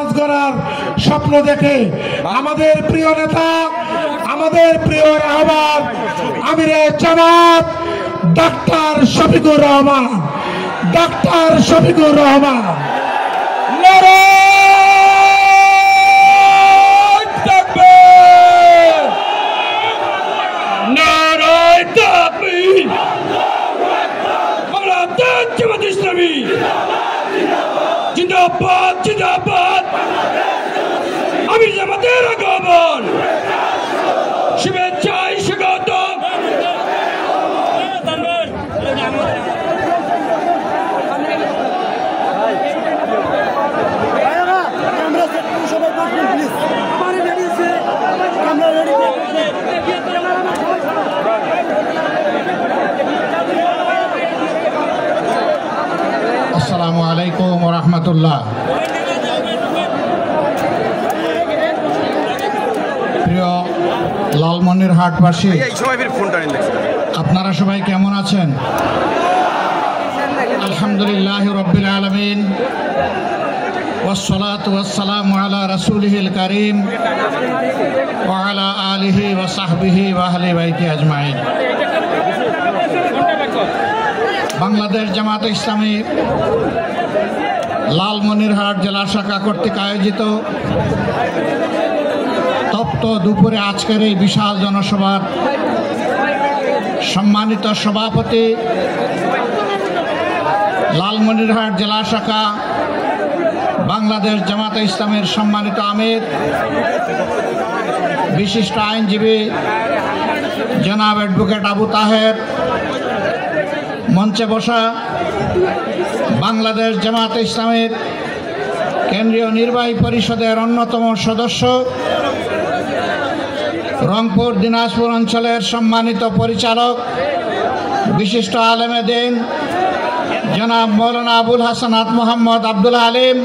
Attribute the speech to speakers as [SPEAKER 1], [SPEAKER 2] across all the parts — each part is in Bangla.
[SPEAKER 1] সমাজ গড়ার স্বপ্ন দেখে আমাদের প্রিয় নেতা, আমাদের প্রিয় রাহবার আমিরে জামাত ডাক্তার শফিকুর রহমান, ডাক্তার শফিকুর রহমান
[SPEAKER 2] জিন্দাবাদ জিন্দাবাদ আমির জামাতের আগমন শুভেচ্ছায় স্বাগতম।
[SPEAKER 3] আসসালামু আলাইকুম ওয়া রাহমাতুল্লাহ। প্রিয় লালমনিরহাটবাসী, আপনারা সবাই কেমন আছেন? আলহামদুলিল্লাহি রাব্বিল আলামিন ওয়াসসালাতু ওয়াসসালামু আলা রাসূলিহিল কারীম ওয়া আলা আলিহি ওয়া সাহবিহি ওয়া আহলি বাইতি আজমাইন। বাংলাদেশ জামাত ইসলামী লালমনিরহাট জেলা শাখা কর্তৃক আয়োজিত তপ্ত দুপুরে আজকের এই বিশাল জনসভার সম্মানিত সভাপতি, লালমনিরহাট জেলা শাখা বাংলাদেশ জামাত ইসলামের সম্মানিত আমির, বিশিষ্ট আইনজীবী জনাব অ্যাডভোকেট আবু তাহের, মঞ্চে বসা বাংলাদেশ জামাত ইসলামের কেন্দ্রীয় নির্বাহী পরিষদের অন্যতম সদস্য, রংপুর দিনাজপুর অঞ্চলের সম্মানিত পরিচালক, বিশিষ্ট আলেমে দ্বীন জনাব মৌলানা আবুল হাসানাত মোহাম্মদ আব্দুল আলিম,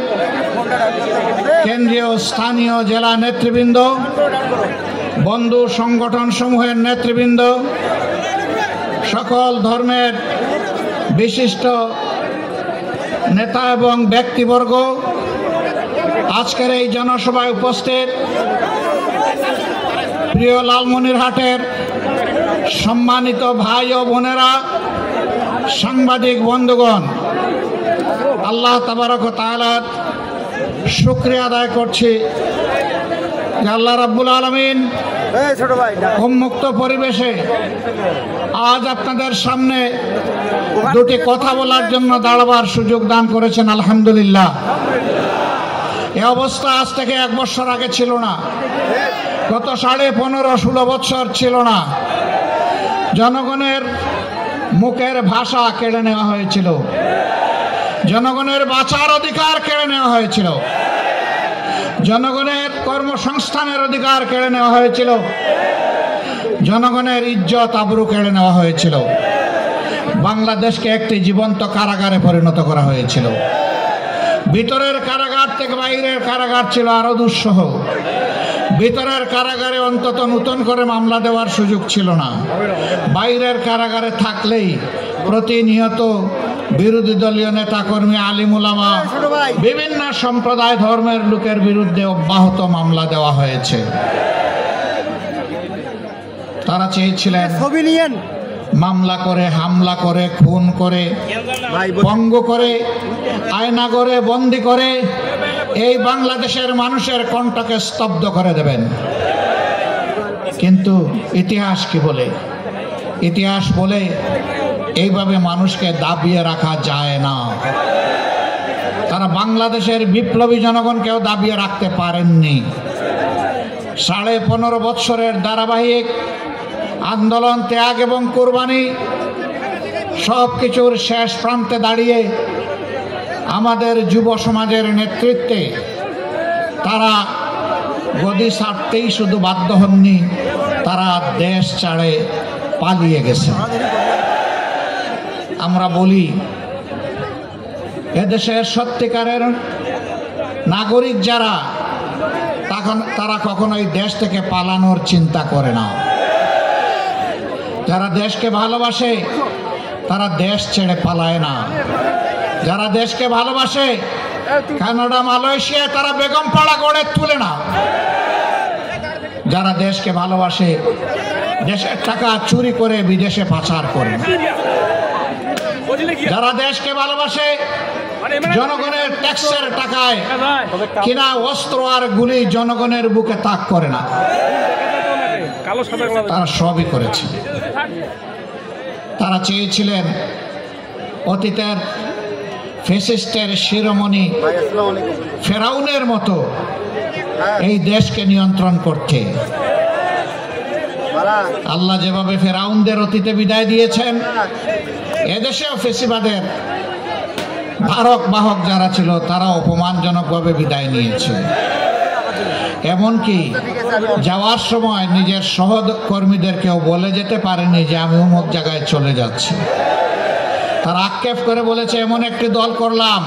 [SPEAKER 3] কেন্দ্রীয় স্থানীয় জেলা নেতৃবৃন্দ, বন্ধু সংগঠন সমূহের নেতৃবৃন্দ, সকল ধর্মের বিশিষ্ট নেতা এবং ব্যক্তিবর্গ, আজকের এই জনসভায় উপস্থিত প্রিয় লালমনিরহাটের সম্মানিত ভাই ও বোনেরা, সাংবাদিক বন্ধুগণ, আল্লাহ তাবারক ওয়া তাআলার শুকরিয়া আদায় করছি যে আল্লাহ রাব্বুল আলামিন উন্মুক্ত পরিবেশে আজ আপনাদের সামনে দুটি কথা বলার জন্য দাঁড়াবার সুযোগ দান করেছেন। আলহামদুলিল্লাহ। এ অবস্থা আজ থেকে 1 বছর আগে ছিল না, গত 15-16 বছর ছিল না। জনগণের মুখের ভাষা কেড়ে নেওয়া হয়েছিল, জনগণের বাঁচার অধিকার কেড়ে নেওয়া হয়েছিল, জনগণের কর্মসংস্থানের অধিকার কেড়ে নেওয়া হয়েছিল, জনগণের ইজ্জত আবরু কেড়ে নেওয়া হয়েছিল। বাংলাদেশকে একটি জীবন্ত কারাগারে পরিণত করা হয়েছিল। ভিতরের কারাগার থেকে বাইরের কারাগার ছিল আরো দুঃসহ। ভিতরের কারাগারে অন্তত নতুন করে মামলা দেওয়ার সুযোগ ছিল না। বাইরের কারাগারে থাকলেই প্রতিনিয়ত বিরোধী দলীয় নেতা কর্মী, আলিম উলামা, বিভিন্ন সম্প্রদায় ধর্মের লোকের বিরুদ্ধে অব্যাহত মামলা দেওয়া হয়েছে। তারা চেয়েছিলেন মামলা করে, হামলা করে, খুন করে, পঙ্গু করে, আয়না করে, বন্দি করে এই বাংলাদেশের মানুষের কণ্ঠকে স্তব্ধ করে দেবেন। কিন্তু ইতিহাস কি বলে? ইতিহাস বলে এইভাবে মানুষকে দাবিয়ে রাখা যায় না। তারা বাংলাদেশের বিপ্লবী জনগণকেও দাবিয়ে রাখতে পারেননি। 15.5 বছরের ধারাবাহিক আন্দোলন, ত্যাগ এবং কোরবানি সব কিছুর শেষ প্রান্তে দাঁড়িয়ে আমাদের যুব সমাজের নেতৃত্বে তারা গদি ছাড়তেই শুধু বাধ্য হননি, তারা দেশ ছাড়ে পালিয়ে গেছে। আমরা বলি এদেশের সত্যিকারের নাগরিক যারা, তারা কখনোই দেশ থেকে পালানোর চিন্তা করে না। যারা দেশকে ভালোবাসে তারা দেশ ছেড়ে পালায় না। যারা দেশকে ভালোবাসে কানাডা, মালয়েশিয়ায় তারা বেগম পাড়া গড়ে তুলে না। যারা দেশকে ভালোবাসে, দেশের টাকা চুরি করে বিদেশে পাচার করে না। যারা দেশকে ভালোবাসে, জনগণের ট্যাক্সের টাকায় কিনা অস্ত্র আর গুলি জনগণের বুকে তাক করে না। তারা সবই করেছে। তারা চেয়েছিলেন অতীতের ফ্যাসিস্টের শিরোমণি ফেরাউনের মতো এই দেশকে নিয়ন্ত্রণ করতে। আল্লাহ যেভাবে ফেরাউনদের অতীতে বিদায় দিয়েছেন, এদেশেও ফেসিবাদের ধারক বাহক যারা ছিল তারা অপমানজনকভাবে বিদায় নিয়েছে। এমনকি যাওয়ার সময় নিজের সহকর্মীদেরকেও বলে যেতে পারেনি যে আমি অমুক জায়গায় চলে যাচ্ছি। তারা আক্ষেপ করে বলেছে এমন একটি দল করলাম,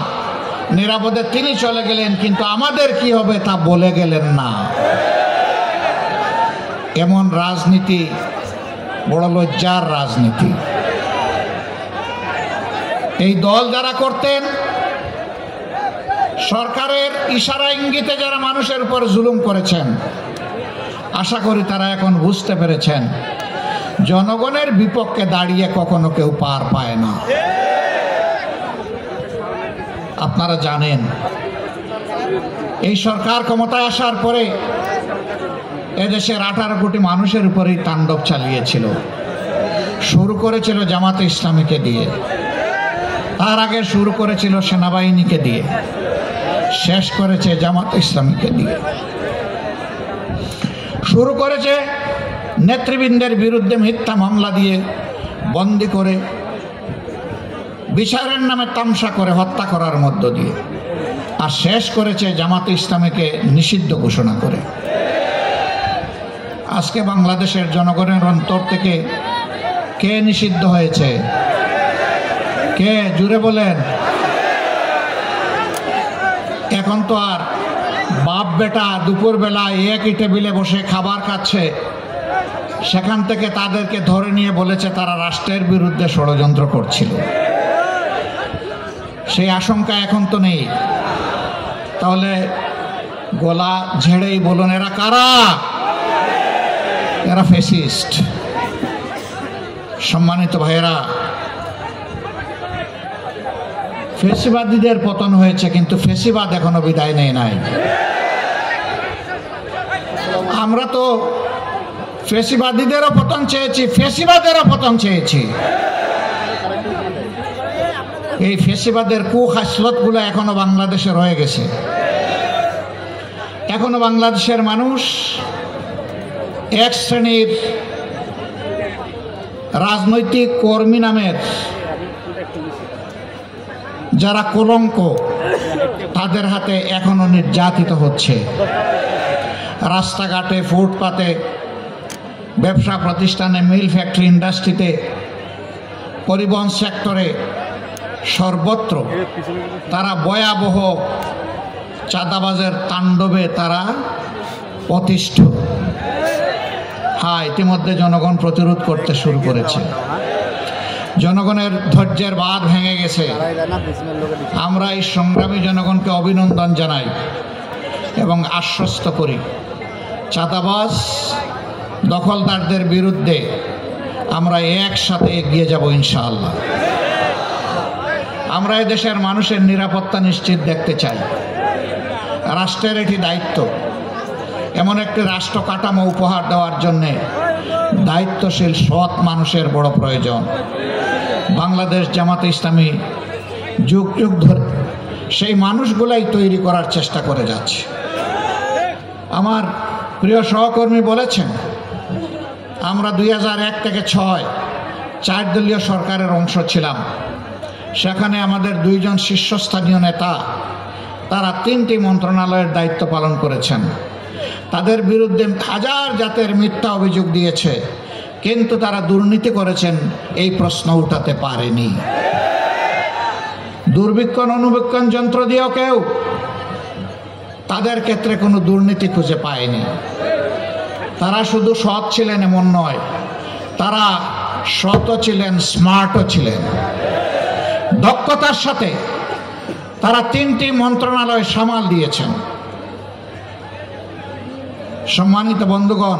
[SPEAKER 3] নিরাপদে তিনি চলে গেলেন, কিন্তু আমাদের কি হবে তা বলে গেলেন না। এমন রাজনীতি বড় লজ্জার রাজনীতি। এই দল যারা করতেন, সরকারের ইশারা ইঙ্গিতে যারা মানুষের উপর জুলুম করেছেন, আশা করি তারা এখন বুঝতে পেরেছেন জনগণের বিপক্ষে দাঁড়িয়ে কখনো কেউ পার পায় না। আপনারা জানেন এই সরকার ক্ষমতায় আসার পরে এদেশের 18 কোটি মানুষের উপরেই তাণ্ডব চালিয়েছিল। শুরু করেছিল জামাতে ইসলামীকে দিয়ে, তার আগে শুরু করেছিল সেনাবাহিনীকে দিয়ে, শেষ করেছে জামাতে ইসলামীকে দিয়ে। শুরু করেছে নেতৃবৃন্দের বিরুদ্ধে মিথ্যা মামলা দিয়ে, বন্দী করে, বিচারের নামে তামসা করে হত্যা করার মধ্য দিয়ে, আর শেষ করেছে জামাতে ইসলামীকে নিষিদ্ধ ঘোষণা করে। আজকে বাংলাদেশের জনগণের অন্তর থেকে কে নিষিদ্ধ হয়েছে? কে? জুড়ে বলেন। এখন তো আর বাপ বেটা দুপুরবেলা একই টেবিলে বসে খাবার খাচ্ছে, সেখান থেকে তাদেরকে ধরে নিয়ে বলেছে তারা রাষ্ট্রের বিরুদ্ধে ষড়যন্ত্র করছিল। সেই আশঙ্কা এখন তো নেই। তাহলে গলা ঝেড়েই বলুন এরা কারা? এরা ফ্যাসিস্ট। সম্মানিত ভাইয়েরা, ফ্যাসিবাদীদের পতন হয়েছে, কিন্তু ফ্যাসিবাদ এখনো বিদায় নেয় নাই। আমরা তো ফ্যাসিবাদীদেরও পতন চেয়েছি, ফ্যাসিবাদেরও পতন চেয়েছি। এই ফ্যাসিবাদের কুখাসলতগুলো এখনো বাংলাদেশে রয়ে গেছে। এখনো বাংলাদেশের মানুষ এক শ্রেণীর রাজনৈতিক কর্মী নামের যারা কলঙ্ক, তাদের হাতে এখনো নির্যাতিত হচ্ছে। রাস্তাঘাটে, ফুটপাতে, ব্যবসা প্রতিষ্ঠানে, মিল ফ্যাক্টরি, ইন্ডাস্ট্রিতে, পরিবহন সেক্টরে, সর্বত্র তারা ভয়াবহ চাঁদাবাজের তাণ্ডবে তারা অতিষ্ঠ। হ্যাঁ, ইতিমধ্যে জনগণ প্রতিরোধ করতে শুরু করেছে। জনগণের ধৈর্যের বাঁধ ভেঙে গেছে। আমরা এই সংগ্রামী জনগণকে অভিনন্দন জানাই এবং আশ্বস্ত করি, চাঁদাবাজ দখলদারদের বিরুদ্ধে আমরা একসাথে এগিয়ে যাব ইনশাআল্লাহ। আমরা এদেশের মানুষের নিরাপত্তা নিশ্চিত দেখতে চাই। রাষ্ট্রের এটি দায়িত্ব। এমন একটি রাষ্ট্র কাঠামো উপহার দেওয়ার জন্যে দায়িত্বশীল সৎ মানুষের বড় প্রয়োজন। বাংলাদেশ জামাতে ইসলামী যুগ যুগ ধরে সেই মানুষগুলাই তৈরি করার চেষ্টা করে যাচ্ছে। আমার প্রিয় সহকর্মী বলেছেন, আমরা 2001 থেকে 6 4 দলীয় সরকারের অংশ ছিলাম। সেখানে আমাদের 2 জন শীর্ষস্থানীয় নেতা, তারা 3টি মন্ত্রণালয়ের দায়িত্ব পালন করেছেন। তাদের বিরুদ্ধে হাজার জাতের মিথ্যা অভিযোগ দিয়েছে, কিন্তু তারা দুর্নীতি করেছেন এই প্রশ্ন উঠাতে পারেনি। দুর্বীক্ষণ অনুবীক্ষণ যন্ত্র দিয়েও কেউ তাদের ক্ষেত্রে কোনো দুর্নীতি খুঁজে পায়নি। তারা শুধু সৎ ছিলেন এমন নয়, তারা সৎও ছিলেন, স্মার্টও ছিলেন। দক্ষতার সাথে তারা 3টি মন্ত্রণালয় সামাল দিয়েছেন। সম্মানিত বন্ধুগণ,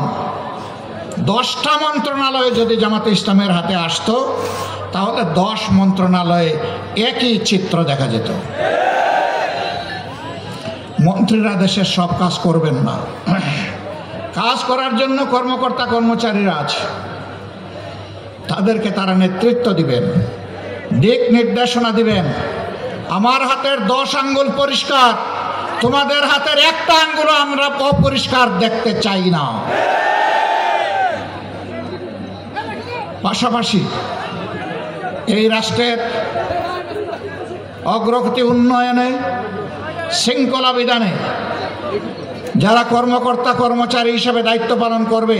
[SPEAKER 3] 10টা মন্ত্রণালয় যদি জামাতে ইসলামের হাতে আসতো তাহলে 10 মন্ত্রণালয়ে একই চিত্র দেখা যেত। মন্ত্রীরা দেশের সব কাজ করবেন না, কাজ করার জন্য কর্মকর্তা কর্মচারীরা আছে, তাদেরকে তারা নেতৃত্ব দিবেন, দিক নির্দেশনা দিবেন। আমার হাতের 10 আঙ্গুল পরিষ্কার, তোমাদের হাতের একটা আঙ্গুল আমরা অপরিষ্কার দেখতে চাই না। পাশাপাশি এই রাষ্ট্রের অগ্রগতি উন্নয়নে, শৃঙ্খলা বিধানে যারা কর্মকর্তা কর্মচারী হিসেবে দায়িত্ব পালন করবে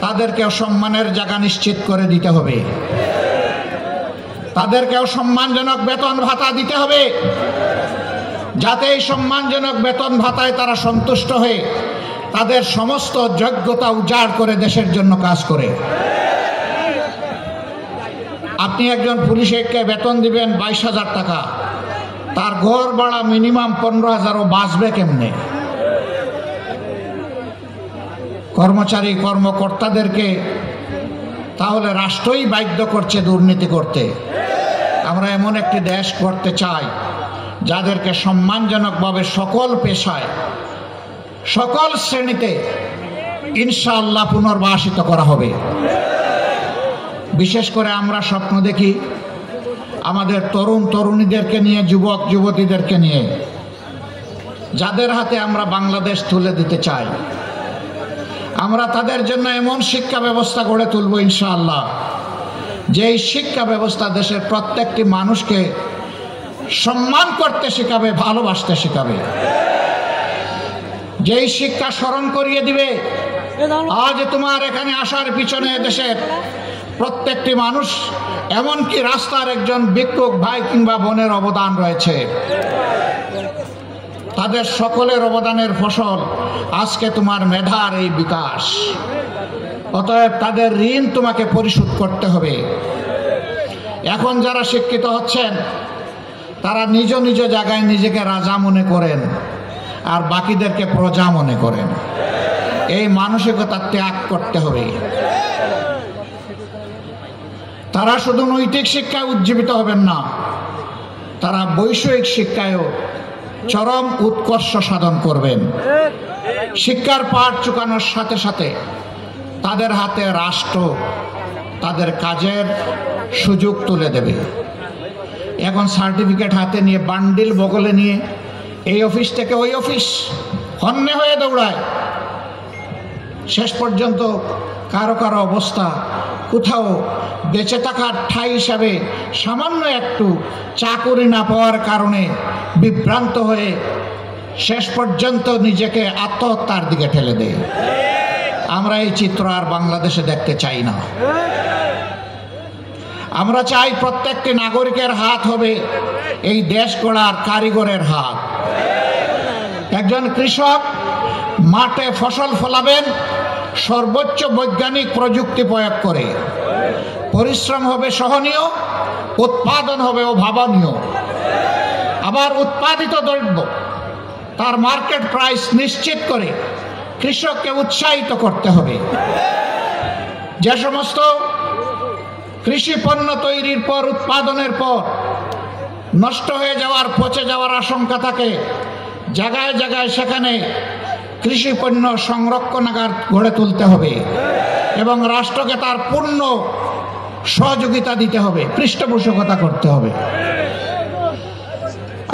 [SPEAKER 3] তাদেরকেও সম্মানের জায়গা নিশ্চিত করে দিতে হবে, তাদেরকেও সম্মানজনক বেতন ভাতা দিতে হবে, যাতে এই সম্মানজনক বেতন ভাতায় তারা সন্তুষ্ট হয়ে তাদের সমস্ত যোগ্যতা উজাড় করে দেশের জন্য কাজ করে। আপনি একজন পুলিশকে বেতন দিবেন 22,000 টাকা, তার ঘর ভাড়া মিনিমাম 15,000, বাঁচবে কেমনে? কর্মচারী কর্মকর্তাদেরকে তাহলে রাষ্ট্রই বাধ্য করছে দুর্নীতি করতে। আমরা এমন একটি দেশ করতে চাই যাদেরকে সম্মানজনকভাবে সকল পেশায়, সকল শ্রেণীতে ইনশাআল্লাহ পুনর্বাসিত করা হবে। বিশেষ করে আমরা স্বপ্ন দেখি আমাদের তরুণ তরুণীদেরকে নিয়ে, যুবক যুবতীদেরকে নিয়ে, যাদের হাতে আমরা বাংলাদেশ তুলে দিতে চাই। আমরা তাদের জন্য এমন শিক্ষা ব্যবস্থা গড়ে তুলব ইনশাআল্লাহ, যেই শিক্ষা ব্যবস্থা দেশের প্রত্যেকটি মানুষকে সম্মান করতে শেখাবে, ভালোবাসতে শেখাবে, যেই শিক্ষা স্মরণ করিয়ে দিবে আজ তোমার এখানে আসার পিছনে দেশের প্রত্যেকটি মানুষ, এমনকি রাস্তার একজন ভিক্ষুক ভাই কিংবা বোনের অবদান রয়েছে। তাদের সকলের অবদানের ফসল আজকে তোমার মেধার এই বিকাশ। অতএব তাদের ঋণ তোমাকে পরিশোধ করতে হবে। এখন যারা শিক্ষিত হচ্ছেন তারা নিজ নিজ জায়গায় নিজেকে রাজা মনে করেন আর বাকিদেরকে প্রজা মনে করেন। এই মানসিকতা ত্যাগ করতে হবে। তারা শুধু নৈতিক শিক্ষায় উজ্জীবিত হবেন না, তারা বৈষয়িক শিক্ষায়ও চরম উৎকর্ষ সাধন করবেন। শিক্ষার পাঠ চুকানোর সাথে সাথে তাদের হাতে রাষ্ট্র তাদের কাজের সুযোগ তুলে দেবে। এখন সার্টিফিকেট হাতে নিয়ে, বান্ডিল বগলে নিয়ে এই অফিস থেকে ওই অফিস হন্যে হয়ে দৌড়ায়। শেষ পর্যন্ত কারো কারো অবস্থা কোথাও বেঁচে থাকার ঠাঁই হিসাবে সামান্য একটু চাকুরি না পাওয়ার কারণে বিভ্রান্ত হয়ে শেষ পর্যন্ত নিজেকে আত্মহত্যার দিকে ঠেলে দেয়। আমরা এই চিত্র আর বাংলাদেশে দেখতে চাই না। আমরা চাই প্রত্যেকটি নাগরিকের হাত হবে এই দেশ গড়ার কারিগরের হাত। একজন কৃষক মাঠে ফসল ফলাবেন সর্বোচ্চ বৈজ্ঞানিক প্রযুক্তি প্রয়োগ করে। পরিশ্রম হবে সহনীয়, উৎপাদন হবে অভাবনীয়। আবার উৎপাদিত দ্রব্য তার মার্কেট প্রাইস নিশ্চিত করে কৃষককে উৎসাহিত করতে হবে। যে সমস্ত কৃষি পণ্য তৈরির পর, উৎপাদনের পর নষ্ট হয়ে যাওয়ার, পচে যাওয়ার আশঙ্কা থাকে, জায়গায় জায়গায় সেখানে কৃষি পণ্য সংরক্ষণাগার গড়ে তুলতে হবে এবং রাষ্ট্রকে তার পূর্ণ সহযোগিতা দিতে হবে, পৃষ্ঠপোষকতা করতে হবে।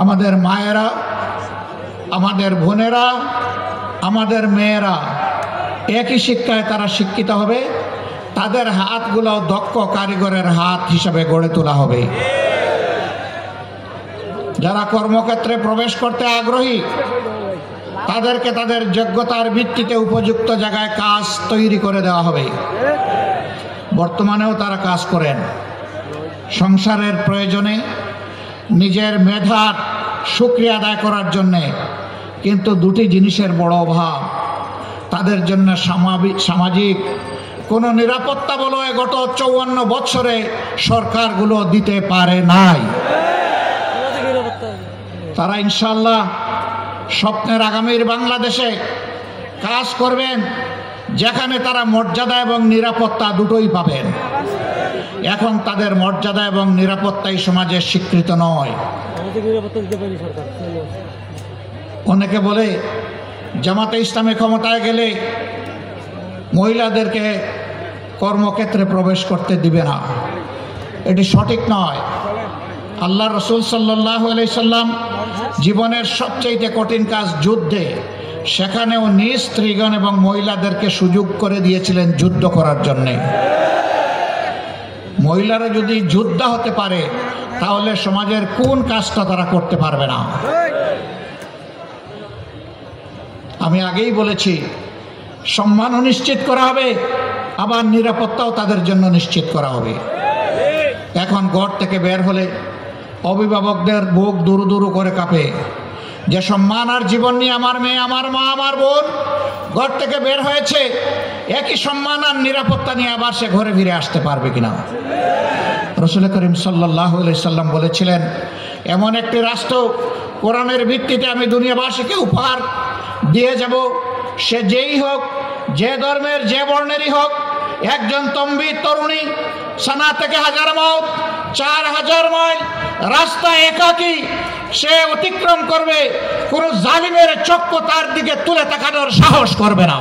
[SPEAKER 3] আমাদের মায়েরা, আমাদের বোনেরা, আমাদের মেয়েরা একই শিক্ষায় তারা শিক্ষিত হবে। তাদের হাতগুলো দক্ষ কারিগরের হাত হিসেবে গড়ে তোলা হবে। যারা কর্মক্ষেত্রে প্রবেশ করতে আগ্রহী তাদেরকে তাদের যোগ্যতার ভিত্তিতে উপযুক্ত জায়গায় কাজ তৈরি করে দেওয়া হবে। বর্তমানেও তারা কাজ করেন। সংসারের প্রয়োজনে, নিজের মেধার শুকরিয়া আদায় করার জন্যে, কিন্তু দুটি জিনিসের বড় অভাব। তাদের জন্য সামাজিক কোনো নিরাপত্তা বলো গত 54 বছরে সরকারগুলো দিতে পারে নাই। তারা ইনশাআল্লাহ স্বপ্নের আগামীর বাংলাদেশে কাজ করবেন, যেখানে তারা মর্যাদা এবং নিরাপত্তা দুটোই পাবেন। এখন তাদের মর্যাদা এবং নিরাপত্তা এই সমাজে স্বীকৃত নয়। অনেকে বলে জামাতে ইসলামী ক্ষমতায় গেলে মহিলাদেরকে কর্মক্ষেত্রে প্রবেশ করতে দিবে না। এটি সঠিক নয়। আল্লাহ রসুল সাল্লাল্লাহু আলাইহি সাল্লাম জীবনের সবচেয়ে কঠিন কাজ যুদ্ধে, সেখানেও নিজ স্ত্রীগণ এবং মহিলাদেরকে সুযোগ করে দিয়েছিলেন যুদ্ধ করার জন্যে। মহিলারা যদি যোদ্ধা হতে পারে তাহলে সমাজের কোন কাজটা তারা করতে পারবে না? আমি আগেই বলেছি, সম্মানও নিশ্চিত করা হবে, আবার নিরাপত্তাও তাদের জন্য নিশ্চিত করা হবে। এখন ঘর থেকে বের হলে অভিভাবকদের বুক দুরু দুরু করে কাঁপে যে সম্মান আর জীবন নিয়ে আমার মেয়ে, আমার মা, আমার বোন ঘর থেকে বের হয়েছে, একই সম্মান আর নিরাপত্তা নিয়ে আবার সে ঘরে ফিরে আসতে পারবে কিনা? রাসূল করিম সাল্লাল্লাহু আলাইহি সাল্লাম বলেছিলেন, এমন একটি রাষ্ট্র কোরআনের ভিত্তিতে আমি দুনিয়াবাসীকে উপহার দিয়ে যাব, সে যেই হোক, যে ধর্মের, যে বর্ণেরই হোক, একজন তম্বি তরুণী সানা থেকে হাজার মাইল, 4000 মাইল রাস্তা একাকী সে অতিক্রম করবে, কোন জালিমের চক্ষু তার দিকে তুলে তাকানোর সাহস করবে না।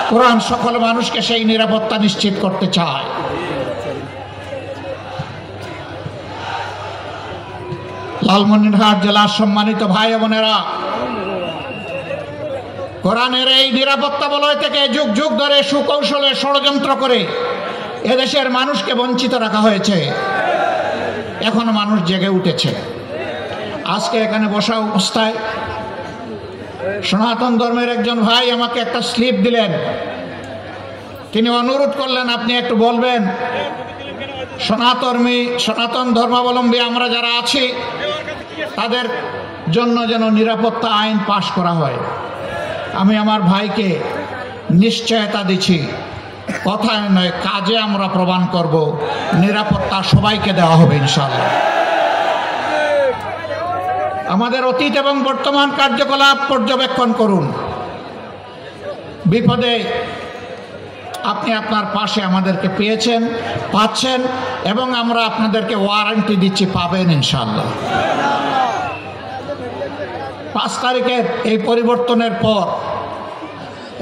[SPEAKER 3] কোরআন সকল মানুষকে সেই নিরাপত্তা নিশ্চিত করতে চায়। লালমনিরহাট জেলার সম্মানিত ভাই বোনেরা, কোরআনের এই নিরাপত্তা বলয় থেকে যুগ যুগ ধরে সুকৌশলে ষড়যন্ত্র করে এদেশের মানুষকে বঞ্চিত রাখা হয়েছে। এখন মানুষ জেগে উঠেছে। আজকে এখানে বসা অবস্থায় সনাতন ধর্মের একজন ভাই আমাকে একটা স্লিপ দিলেন। তিনি অনুরোধ করলেন, আপনি একটু বলবেন সনাতন ধর্মাবলম্বী আমরা যারা আছি তাদের জন্য যেন নিরাপত্তা আইন পাশ করা হয়। আমি আমার ভাইকে নিশ্চয়তা দিচ্ছি, কথায় নয় কাজে আমরা প্রমাণ করব, নিরাপত্তা সবাইকে দেওয়া হবে ইনশাআল্লাহ। আমাদের অতীত এবং বর্তমান কার্যকলাপ পর্যবেক্ষণ করুন। বিপদে আপনি আপনার পাশে আমাদেরকে পেয়েছেন, পাচ্ছেন, এবং আমরা আপনাদেরকে ওয়ারেন্টি দিচ্ছি, পাবেন ইনশাআল্লাহ। 5 তারিখের এই পরিবর্তনের পর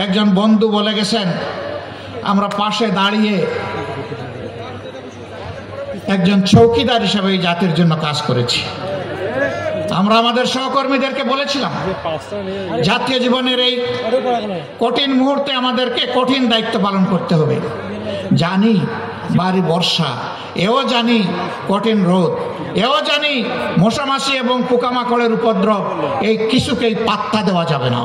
[SPEAKER 3] একজন বন্ধু বলে গেছেন, আমরা পাশে দাঁড়িয়ে একজন চৌকিদার হিসেবে এই জাতির জন্য কাজ করেছি। আমরা আমাদের সহকর্মীদেরকে বলেছিলাম, জাতীয় জীবনের এই কঠিন মুহূর্তে আমাদেরকে কঠিন দায়িত্ব পালন করতে হবে। জানি ভারী বর্ষা, এও জানি কঠিন রোদ, এও জানি মশামাছি এবং পোকামাকড়ের উপদ্রব, এই কিছুকেই পাত্তা দেওয়া যাবে না।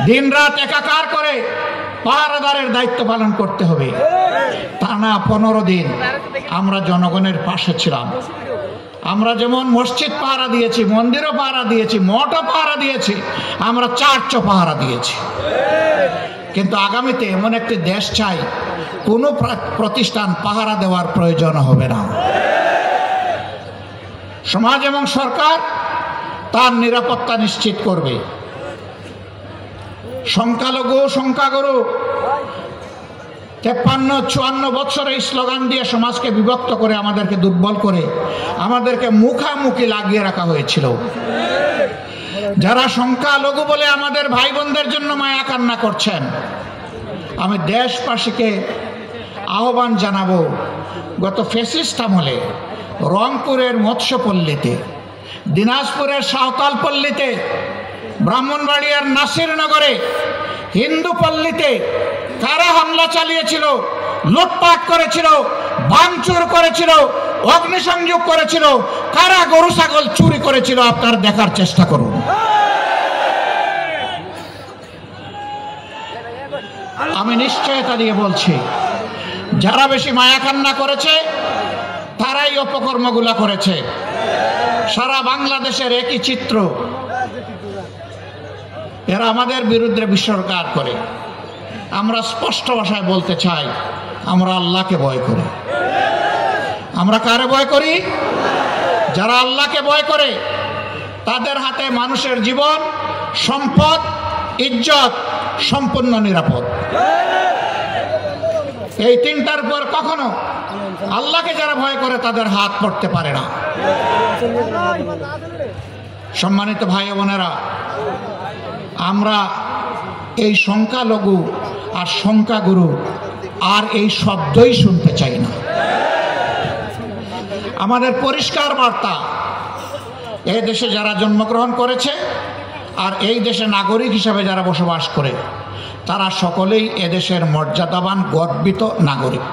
[SPEAKER 3] দিন রাত একাকার করে পাহারাদারের দায়িত্ব পালন করতে হবে। টানা 15 দিন আমরা জনগণের পাশে ছিলাম। আমরা যেমন মসজিদ পাহারা দিয়েছি, মন্দিরও পাহারা দিয়েছি, মঠও পাহারা দিয়েছি, আমরা চার্চও পাহারা দিয়েছি। কিন্তু আগামীতে এমন একটি দেশ চাই, কোনো প্রতিষ্ঠান পাহারা দেওয়ার প্রয়োজন হবে না। সমাজ এবং সরকার তার নিরাপত্তা নিশ্চিত করবে। সংখ্যালঘু সংখ্যাগুরু 53-54 বছর এই স্লোগান দিয়ে সমাজকে বিভক্ত করে, আমাদেরকে দুর্বল করে, আমাদেরকে মুখামুখি লাগিয়ে রাখা হয়েছিল। যারা সংখ্যালঘু বলে আমাদের ভাই বোনদের জন্য মায়া কান্না করছেন, আমি দেশবাসীকে আহ্বান জানাবো, গত ফ্যাসিস্ট আমলে রংপুরের মৎস্যপল্লীতে, দিনাজপুরের সাঁওতালপল্লীতে, ব্রাহ্মণবাড়িয়ার নাসিরনগরে, হিন্দুপল্লীতে কারা হামলা চালিয়েছিল, লুটপাট করেছিল, ভাঙচুর করেছিল, অগ্নিসংযোগ করেছিল, কারা গরু ছাগল চুরি করেছিল, আপনারা দেখার চেষ্টা করুন। আমি নিশ্চয়তা দিয়ে বলছি, যারা বেশি মায়া কান্না করেছে তারাই অপকর্মগুলা করেছে। সারা বাংলাদেশের একই চিত্র। এরা আমাদের বিরুদ্ধে বিসর্গার করে। আমরা স্পষ্ট ভাষায় বলতে চাই, আমরা আল্লাহকে ভয় করি। আমরা কারে ভয় করি? যারা আল্লাহকে ভয় করে তাদের হাতে মানুষের জীবন, সম্পদ, ইজ্জত সম্পূর্ণ নিরাপদ। এই তিনটার পর কখনো আল্লাহকে যারা ভয় করে তাদের হাত পড়তে পারে না। সম্মানিত ভাই বোনেরা, আমরা এই সংখ্যালঘু আর সংখ্যাগুরু আর এই শব্দই শুনতে চাই না। আমাদের পরিষ্কার বার্তা, এই দেশে যারা জন্মগ্রহণ করেছে আর এই দেশে নাগরিক হিসাবে যারা বসবাস করে তারা সকলেই এদেশের মর্যাদাবান গর্বিত নাগরিক।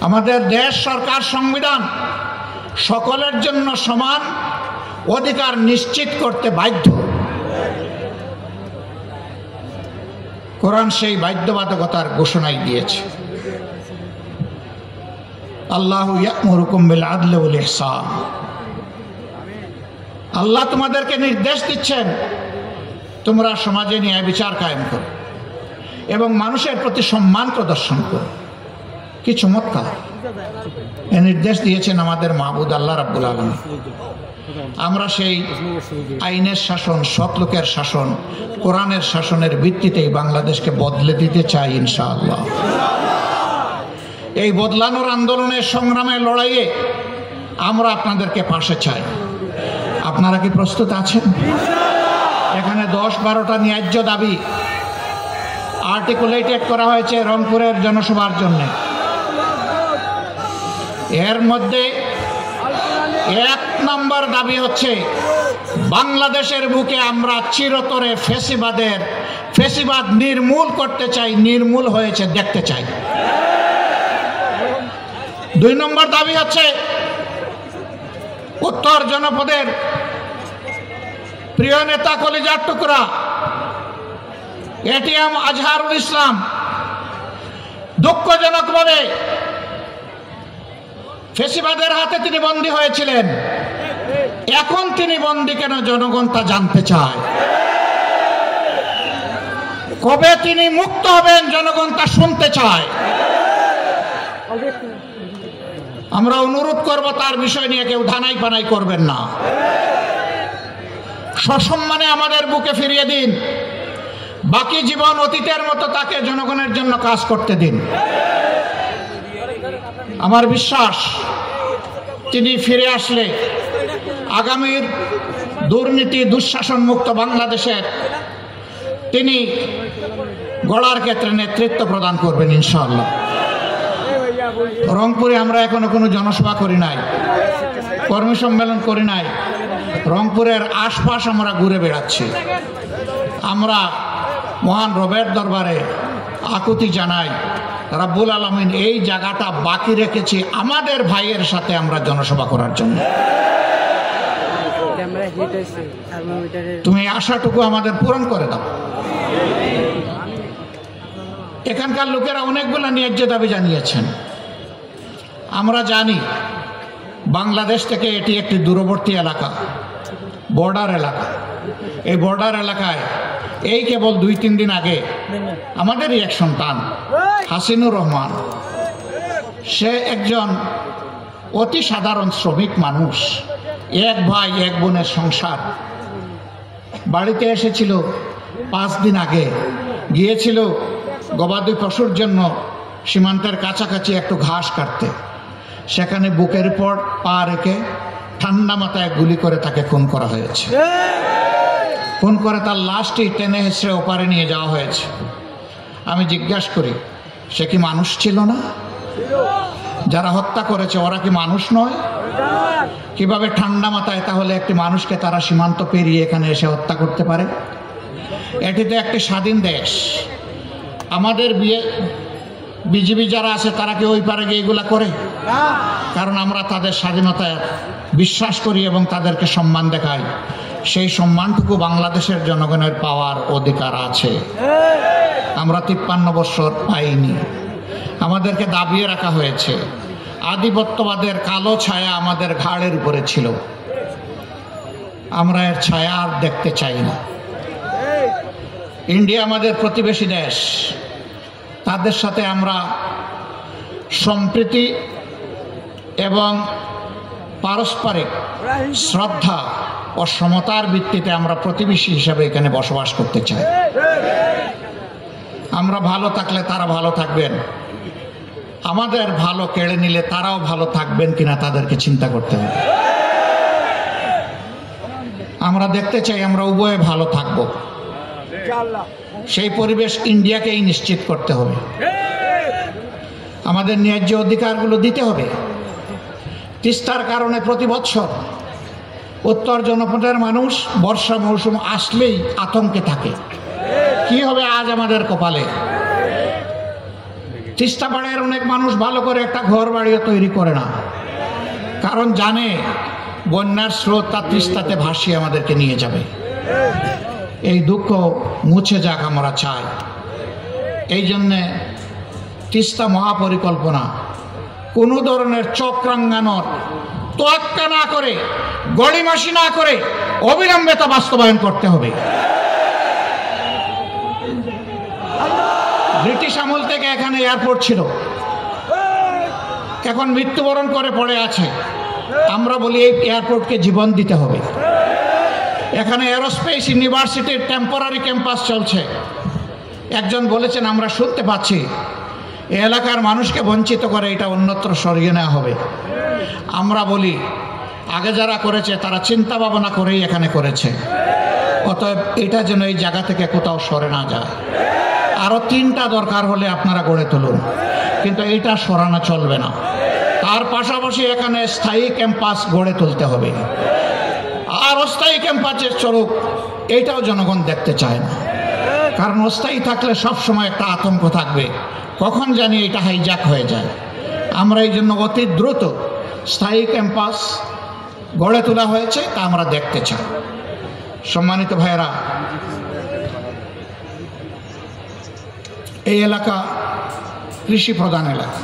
[SPEAKER 3] আমাদের দেশ, সরকার, সংবিধান সকলের জন্য সমান অধিকার নিশ্চিত করতে বাধ্য। কোরআন সেই বাধ্যবাধকতার ঘোষণাই দিয়েছে। আল্লাহু ইয়া'মুরুকুম বিল আদলি ওয়াল ইহসান। আল্লাহ তোমাদেরকে নির্দেশ দিচ্ছেন তোমরা সমাজে ন্যায় বিচার কায়েম করো এবং মানুষের প্রতি সম্মান প্রদর্শন করো। কি চমৎকার এই নির্দেশ দিয়েছেন আমাদের মাহবুদ আল্লাহ রাব্বুল আলামিন। আমরা সেই আইনের শাসন, সৎ লোকের শাসন, কোরআনের শাসনের ভিত্তিতেই বাংলাদেশকে বদলে দিতে চাই ইনশাআল্লাহ। এই বদলানোর আন্দোলনের সংগ্রামে, লড়াইয়ে আমরা আপনাদেরকে পাশে চাই। আপনারা কি প্রস্তুত আছেন? এখানে 10-12টা ন্যায্য দাবি আর্টিকুলেটেড করা হয়েছে রংপুরের জনসভার জন্য। এর মধ্যে 1 নম্বর দাবি হচ্ছে বাংলাদেশের বুকে আমরা চিরতরে ফেসিবাদ নির্মূল করতে চাই, নির্মূল হয়েছে দেখতে চাই। 2 নম্বর দাবি হচ্ছে উত্তর জনপদের প্রিয় নেতা, কলিজার টুকরা এটিএম আজহারুল ইসলাম দুঃখজনকভাবে ফেসিবাদের হাতে তিনি বন্দী হয়েছিলেন। এখন তিনি বন্দী কেন, জনগণ তা জানতে চায়। কবে তিনি মুক্ত হবেন, জনগণ তা শুনতে চায়। আমরা অনুরোধ করব তার বিষয় নিয়ে কেউ ধানাই পানাই করবেন না। সসম্মানে আমাদের বুকে ফিরিয়ে দিন। বাকি জীবন অতীতের মতো তাকে জনগণের জন্য কাজ করতে দিন। আমার বিশ্বাস তিনি ফিরে আসলে আগামীর দুর্নীতি, দুঃশাসন মুক্ত বাংলাদেশের তিনি গড়ার ক্ষেত্রে নেতৃত্ব প্রদান করবেন ইনশাআল্লাহ। রংপুরে আমরা এখনো কোনো জনসভা করি নাই, কর্মী সম্মেলন করি নাই। রংপুরের আশপাশ আমরা ঘুরে বেড়াচ্ছি। আমরা মহান রবের দরবারে আকুতি জানাই, রাব্বুল আলামিন এই জায়গাটা বাকি রেখেছি আমাদের ভাইয়ের সাথে আমরা জনসভা করার জন্য। তুমি আশাটুকু আমাদের পূরণ করে দাও। এখানকার লোকেরা অনেকগুলো ন্যায্য দাবি জানিয়েছেন। আমরা জানি বাংলাদেশ থেকে এটি একটি দূরবর্তী এলাকা, বর্ডার এলাকা। এই বর্ডার এলাকায় এই কেবল 2-3 দিন আগে আমাদেরই এক সন্তান হাসিনুর রহমান, সে একজন অতি সাধারণ শ্রমিক মানুষ, 1 ভাই 1 বোনের সংসার। বাড়িতে এসেছিল 5 দিন আগে, গিয়েছিল গবাদি পশুর জন্য সীমান্তের কাছাকাছি একটু ঘাস কাটতে। সেখানে বুকের উপর পা রেখে ঠান্ডা মাথায় গুলি করে তাকে খুন করা হয়েছে। খুন করে তার লাশটি টেনে হেসড়ে ওপারে নিয়ে যাওয়া হয়েছে। আমি জিজ্ঞাসা করি, সে কি মানুষ ছিল না? যারা হত্যা করেছে ওরা কি মানুষ নয়? কিভাবে ঠান্ডা মাথায় তাহলে একটি মানুষকে তারা সীমান্ত পেরিয়ে এখানে এসে হত্যা করতে পারে? এটি তো একটি স্বাধীন দেশ। আমাদের বিজিবি যারা আছে তারা কি ওই পারে গিয়ে এগুলা করে? কারণ আমরা তাদের স্বাধীনতায় বিশ্বাস করি এবং তাদেরকে সম্মান দেখাই। সেই সম্মানটুকু বাংলাদেশের জনগণের পাওয়ার অধিকার আছে। আমরা 53 বছর পাইনি। আমাদেরকে দাবিয়ে রাখা হয়েছে। আধিপত্যবাদের কালো ছায়া আমাদের ঘাড়ের উপরে ছিল। আমরা এর ছায়া আর দেখতে চাই না। ইন্ডিয়া আমাদের প্রতিবেশী দেশ। তাদের সাথে আমরা সম্প্রীতি এবং পারস্পরিক শ্রদ্ধা ও সমতার ভিত্তিতে আমরা প্রতিবেশী হিসাবে এখানে বসবাস করতে চাই। আমরা ভালো থাকলে তারা ভালো থাকবেন, আমাদের ভালো কেড়ে নিলে তারাও ভালো থাকবেন কিনা তাদেরকে চিন্তা করতে হবে। আমরা দেখতে চাই আমরা উভয়ে ভালো থাকব, সেই পরিবেশ ইন্ডিয়াকেই নিশ্চিত করতে হবে। আমাদের ন্যায্য অধিকারগুলো দিতে হবে। তিস্তার কারণে প্রতি বছর উত্তর জনপদের মানুষ বর্ষা মৌসুম আসলেই আতঙ্কে থাকে, কি হবে আজ আমাদের কপালে। তিস্তা পাড়ের অনেক মানুষ ভালো করে একটা ঘর বাড়িও তৈরি করে না, কারণ জানে বন্যার স্রোত তার তিস্তাতে ভাসিয়ে আমাদেরকে নিয়ে যাবে। এই দুঃখ মুছে যাক আমরা চাই। এই জন্যে তিস্তা মহাপরিকল্পনা কোনো ধরনের চক্রাঙ্গানোর তোয়াক্কা না করে, গড়িমাসি না করে অবিলম্বে তা বাস্তবায়ন করতে হবে। ব্রিটিশ আমল থেকে এখানে এয়ারপোর্ট ছিল, এখন মৃত্যুবরণ করে পড়ে আছে। আমরা বলি এই এয়ারপোর্টকে জীবন দিতে হবে। এখানে এরোস্পেস ইউনিভার্সিটির টেম্পোরারি ক্যাম্পাস চলছে। একজন বলেছেন আমরা শুনতে পাচ্ছি এই এলাকার মানুষকে বঞ্চিত করে এটা অন্যত্র সরিয়ে নেওয়া হবে। আমরা বলি আগে যারা করেছে তারা চিন্তা ভাবনা করেই এখানে করেছে, অতএব এটা যেন এই জায়গা থেকে কোথাও সরে না যায়। আরও 3টা দরকার হলে আপনারা গড়ে তুলুন, কিন্তু এইটা সরানো চলবে না। তার পাশাপাশি এখানে স্থায়ী ক্যাম্পাস গড়ে তুলতে হবে। আর অস্থায়ী ক্যাম্পাসের চলুক এইটাও জনগণ দেখতে চায় না, কারণ অস্থায়ী থাকলে সবসময় একটা আতঙ্ক থাকবে, কখন জানি এটা হাইজ্যাক হয়ে যায়। আমরা এই জন্য অতি দ্রুত স্থায়ী ক্যাম্পাস গড়ে তোলা হয়েছে তা আমরা দেখতে চাই। সম্মানিত ভাইয়েরা, এই এলাকা কৃষি প্রধান এলাকা।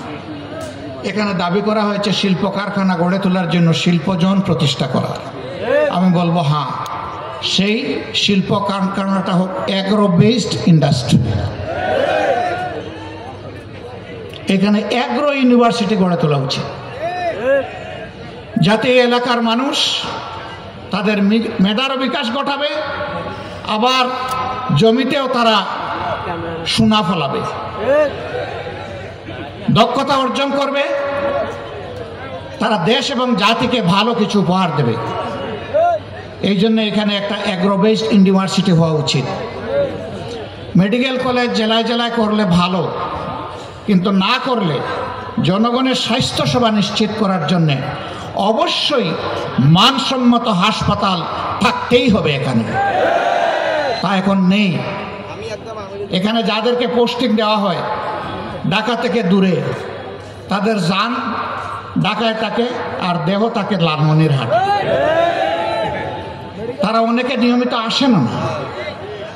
[SPEAKER 3] এখানে দাবি করা হয়েছে শিল্প কারখানা গড়ে তোলার জন্য শিল্পজন প্রতিষ্ঠা করার। আমি বলবো হ্যাঁ, সেই শিল্প কারখানাটা হোক অ্যাগ্রো বেসড ইন্ডাস্ট্রি। এখানে অ্যাগ্রো ইউনিভার্সিটি গড়ে তোলা উচিত, যাতে এই এলাকার মানুষ তাদের মেধারও বিকাশ ঘটাবে, আবার জমিতেও তারা সোনা ফলাবে, দক্ষতা অর্জন করবে, তারা দেশ এবং জাতিকে ভালো কিছু উপহার দেবে। এই জন্য এখানে একটা অ্যাগ্রো বেসড ইউনিভার্সিটি হওয়া উচিত। মেডিকেল কলেজ জেলায় জেলায় করলে ভালো, কিন্তু না করলে জনগণের স্বাস্থ্যসেবা নিশ্চিত করার জন্যে অবশ্যই মানসম্মত হাসপাতাল থাকতেই হবে এখানে। তা এখন নেই। এখানে যাদেরকে পোস্টিং দেওয়া হয় ঢাকা থেকে দূরে, তাদের যান ঢাকায় থাকে আর দেহ থাকে লালমনিরহাট। তারা অনেকে নিয়মিত আসেন না,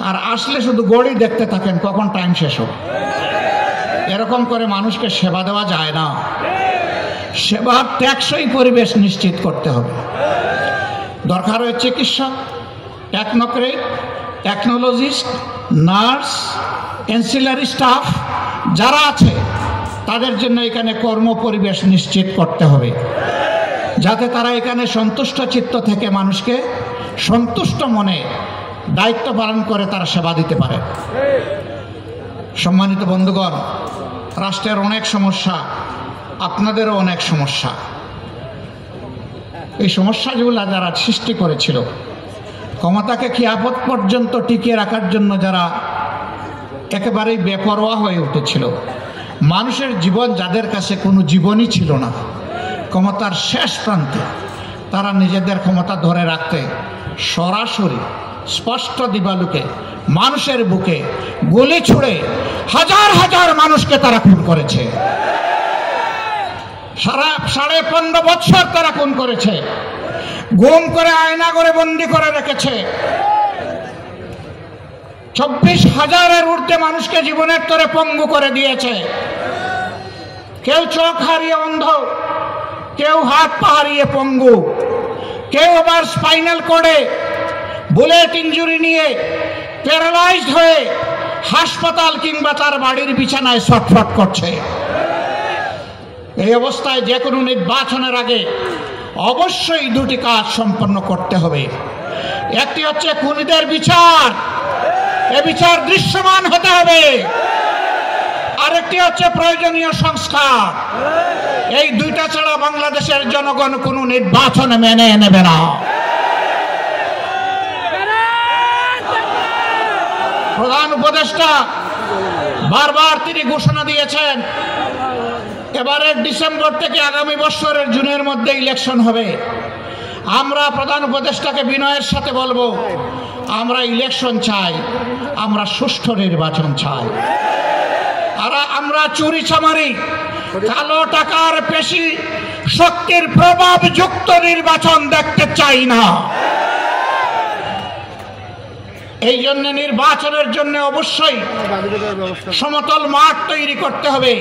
[SPEAKER 3] আর আসলে শুধু গড়ি দেখতে থাকেন কখন টাইম শেষ হোক। এরকম করে মানুষকে সেবা দেওয়া যায় না। সেবার টেকসই পরিবেশ নিশ্চিত করতে হবে। দরকার হয় চিকিৎসক, technocrat, technologist, nurse, ancillary staff যারা আছে তাদের জন্য এখানে কর্ম পরিবেশ নিশ্চিত করতে হবে, যাতে তারা এখানে সন্তুষ্ট চিত্ত থেকে মানুষকে সন্তুষ্ট মনে দায়িত্ব পালন করে তারা সেবা দিতে পারে। সম্মানিত বন্ধুগণ, রাষ্ট্রের অনেক সমস্যা, আপনাদেরও অনেক সমস্যা। এই সমস্যাগুলো যারা সৃষ্টি করেছিল, ক্ষমতাকে খিয়াফত পর্যন্ত টিকিয়ে রাখার জন্য যারা একেবারেই বেপরোয়া হয়ে উঠেছিল, মানুষের জীবন যাদের কাছে কোনো জীবনই ছিল না, ক্ষমতার শেষ প্রান্তে তারা নিজেদের ক্ষমতা ধরে রাখতে সরাসরি স্পষ্ট দিবালুকে মানুষের বুকে গুলি ছুড়ে হাজার হাজার মানুষকে তারা খুন করেছে। 15.5 বছর তারা খুন করেছে, গুম করে আয়না করে বন্দি করে রেখেছে। 24,000-এর ঊর্ধ্বে মানুষকে জীবনের তরে পঙ্গু করে দিয়েছে। কেউ চোখ হারিয়ে অন্ধ, কেউ হাত পা হারিয়ে পঙ্গু, কেউ আবার স্পাইনাল কর্ডে বুলেট ইঞ্জুরি নিয়ে প্যারালাইজড হয়ে হাসপাতাল কিংবা তার বাড়ির বিছানায় ছটফট করছে। এই অবস্থায় যে কোনো নির্বাচনের আগে অবশ্যই দুটি কাজ সম্পন্ন করতে হবে। একটি হচ্ছে খুনিদের বিচার, এ বিচার দৃশ্যমান হতে হবে। আরেকটি হচ্ছে প্রয়োজনীয় সংস্কার। এই দুইটা ছাড়া বাংলাদেশের জনগণ কোনো নির্বাচনে মেনে নেবে না। প্রধান উপদেষ্টা বারবার তিনি ঘোষণা দিয়েছেন এবারের ডিসেম্বর থেকে আগামী বছরের জুনের মধ্যে ইলেকশন হবে। আমরা প্রধান উপদেষ্টাকে বিনয়ের সাথে বলবো, আমরা ইলেকশন চাই, আমরা সুষ্ঠু নির্বাচন চাই। আর আমরা চুরি চামারি, কালো টাকার পেশি শক্তির প্রভাবযুক্ত নির্বাচন দেখতে চাই না। এই জন্য নির্বাচনের জন্য অবশ্যই সমতল মাঠ তৈরি করতে হবে।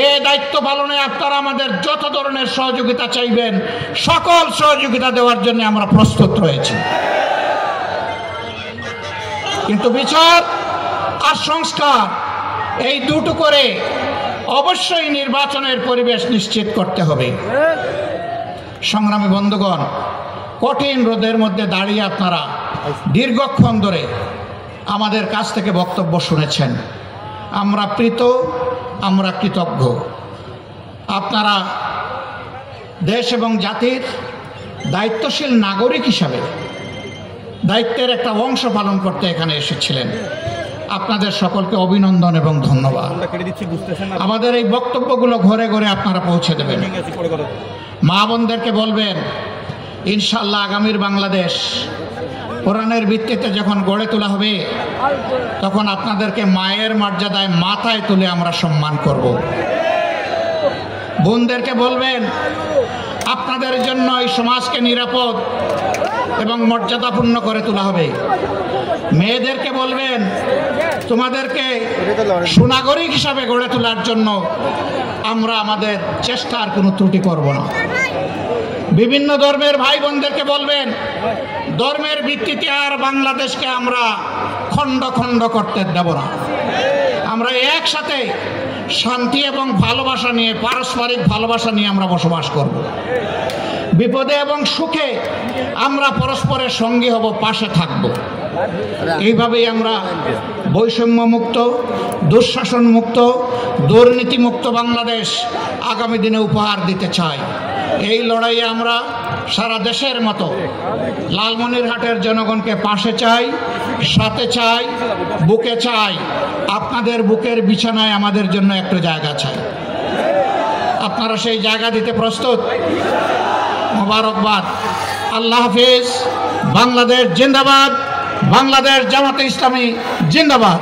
[SPEAKER 3] এই দায়িত্ব পালনে আপনারা আমাদের যত ধরনের সহযোগিতা চাইবেন, সকল সহযোগিতা দেওয়ার জন্য আমরা প্রস্তুত রয়েছি। কিন্তু বিচার আর সংস্কার এই দুটো করে অবশ্যই নির্বাচনের পরিবেশ নিশ্চিত করতে হবে। সংগ্রামী বন্ধুগণ, কঠিন রোদের মধ্যে দাঁড়িয়ে আপনারা দীর্ঘক্ষণ ধরে আমাদের কাছ থেকে বক্তব্য শুনেছেন। আমরা প্রীত, আমরা কৃতজ্ঞ। আপনারা দেশ এবং জাতির দায়িত্বশীল নাগরিক হিসাবে দায়িত্বের একটা অংশ পালন করতে এখানে এসেছিলেন। আপনাদের সকলকে অভিনন্দন এবং ধন্যবাদ। আমাদের এই বক্তব্যগুলো ঘরে ঘরে আপনারা পৌঁছে দেবেন। মা বোনদেরকে বলবেন, ইনশাআল্লাহ আগামীর বাংলাদেশ কোরআনের ভিত্তিতে যখন গড়ে তোলা হবে, তখন আপনাদেরকে মায়ের মর্যাদায় মাথায় তুলে আমরা সম্মান করব। বোনদেরকে বলবেন, আপনাদের জন্য এই সমাজকে নিরাপদ এবং মর্যাদাপূর্ণ করে তোলা হবে। মেয়েদেরকে বলবেন, তোমাদেরকে সুনাগরিক হিসাবে গড়ে তোলার জন্য আমরা আমাদের চেষ্টার কোনো ত্রুটি করব না। বিভিন্ন ধর্মের ভাই বোনদেরকে বলবেন, ধর্মের ভিত্তিতে আর বাংলাদেশকে আমরা খণ্ড খণ্ড করতে দেব না। আমরা একসাথে শান্তি এবং ভালোবাসা নিয়ে, পারস্পরিক ভালোবাসা নিয়ে আমরা বসবাস করব। বিপদে এবং সুখে আমরা পরস্পরের সঙ্গী হব, পাশে থাকব। এইভাবেই আমরা বৈষম্য মুক্ত, দুঃশাসন মুক্ত, দুর্নীতি মুক্ত বাংলাদেশ আগামী দিনে উপহার দিতে চাই। এই লড়াইয়ে আমরা সারা দেশের মতো লালমনিরহাটের জনগণকে পাশে চাই, সাথে চাই, বুকে চাই। আপনাদের বুকের বিছানায় আমাদের জন্য একটু জায়গা চাই। আপনারা সেই জায়গা দিতে প্রস্তুত? মোবারকবাদ। আল্লাহ হাফিজ। বাংলাদেশ জিন্দাবাদ। বাংলাদেশ জামাতে ইসলামী জিন্দাবাদ।